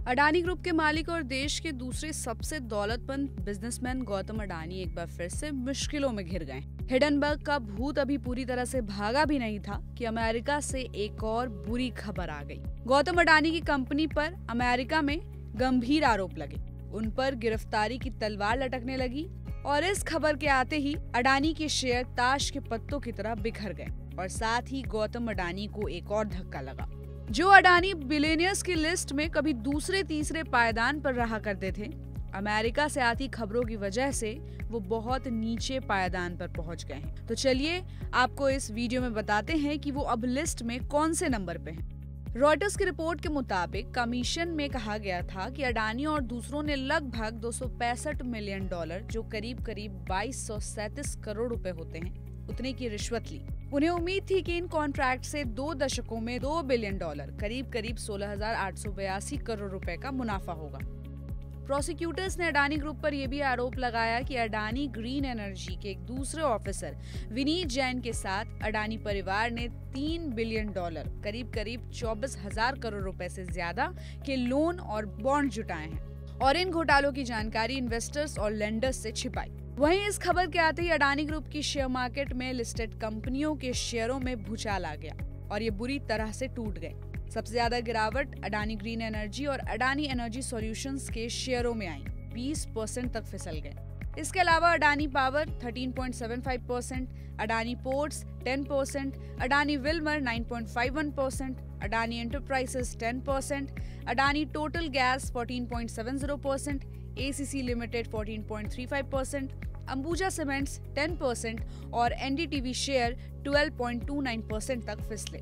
Adani group के मालिक और देश के दूसरे सबसे दौलतमंद बिजनेसमैन गौतम अडानी एक बार फिर से मुश्किलों में घिर गए। हिडनबर्ग का भूत अभी पूरी तरह से भागा भी नहीं था कि अमेरिका से एक और बुरी खबर आ गई। गौतम अडानी की कंपनी पर अमेरिका में गंभीर आरोप लगे, उन पर गिरफ्तारी की तलवार लटकने लगी और इस खबर के आते ही अडानी के शेयर ताश के पत्तों की तरह बिखर गए और साथ ही गौतम अडानी को एक और धक्का लगा। जो अडानी बिलियनियर्स की लिस्ट में कभी दूसरे तीसरे पायदान पर रहा करते थे, अमेरिका से आती खबरों की वजह से वो बहुत नीचे पायदान पर पहुंच गए हैं। तो चलिए आपको इस वीडियो में बताते हैं कि वो अब लिस्ट में कौन से नंबर पे हैं। रॉयटर्स की रिपोर्ट के मुताबिक कमीशन में कहा गया था कि अडानी और दूसरों ने लगभग $265 मिलियन, जो करीब 2237 करोड़ रुपए होते हैं, उतने की रिश्वत ली। उन्हें उम्मीद थी कि इन कॉन्ट्रैक्ट से 2 दशकों में $2 बिलियन, करीब 16,882 करोड़ रुपए का मुनाफा होगा। प्रोसिक्यूटर्स ने अडानी ग्रुप पर यह भी आरोप लगाया कि अडानी ग्रीन एनर्जी के एक दूसरे ऑफिसर विनीत जैन के साथ अडानी परिवार ने $3 बिलियन, करीब 24,000 करोड़ रुपए से ज्यादा के लोन और बॉन्ड जुटाए हैं और इन घोटालों की जानकारी इन्वेस्टर्स और लेंडर्स से छिपाई। वहीं इस खबर के आते ही अडानी ग्रुप की शेयर मार्केट में लिस्टेड कंपनियों के शेयरों में भूचाल आ गया और ये बुरी तरह से टूट गए। सबसे ज्यादा गिरावट अडानी ग्रीन एनर्जी और अडानी एनर्जी सॉल्यूशंस के शेयरों में आई, 20% तक फिसल गए। इसके अलावा Adani power 13.75%, Adani ports 10%, Adani Wilmer 9.51%, Adani enterprises 10%, Adani total gas 14.70%, ACC limited 14.35%, Ambuja cements 10% और NDTV शेयर 12.29% तक फिसले।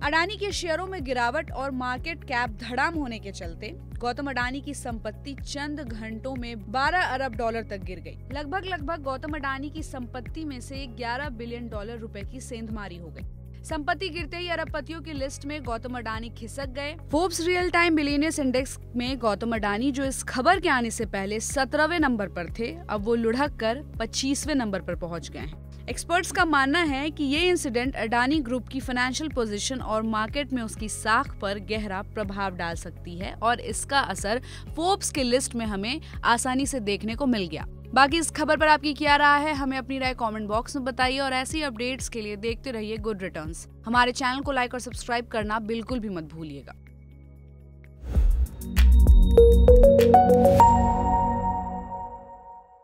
अडानी के शेयरों में गिरावट और मार्केट कैप धड़ाम होने के चलते गौतम अडानी की संपत्ति चंद घंटों में $12 अरब तक गिर गई। लगभग गौतम अडानी की संपत्ति में से $11 बिलियन रुपए की सेंधमारी हो गई। संपत्ति गिरते ही अरबपतियों की लिस्ट में गौतम अडानी खिसक गए। Forbes real time billionaires index में गौतम अडानी, जो इस खबर के आने से पहले 17वें नंबर पर थे, अब वो लुढ़क कर 25वें नंबर पर पहुंच गए हैं। एक्सपर्ट्स का मानना है कि ये इंसिडेंट अडानी ग्रुप की फाइनेंशियल पोजीशन और मार्केट में उसकी साख पर गहरा प्रभाव डाल सकती है और इसका असर फोर्ब्स की लिस्ट में हमें आसानी से देखने को मिल गया। बाकी इस खबर पर आपकी क्या राय है, हमें अपनी राय कमेंट बॉक्स में बताइए और ऐसी अपडेट्स के लिए देखते रहिए गुड रिटर्न्स। हमारे चैनल को लाइक और सब्सक्राइब करना बिल्कुल भी मत भूलिएगा।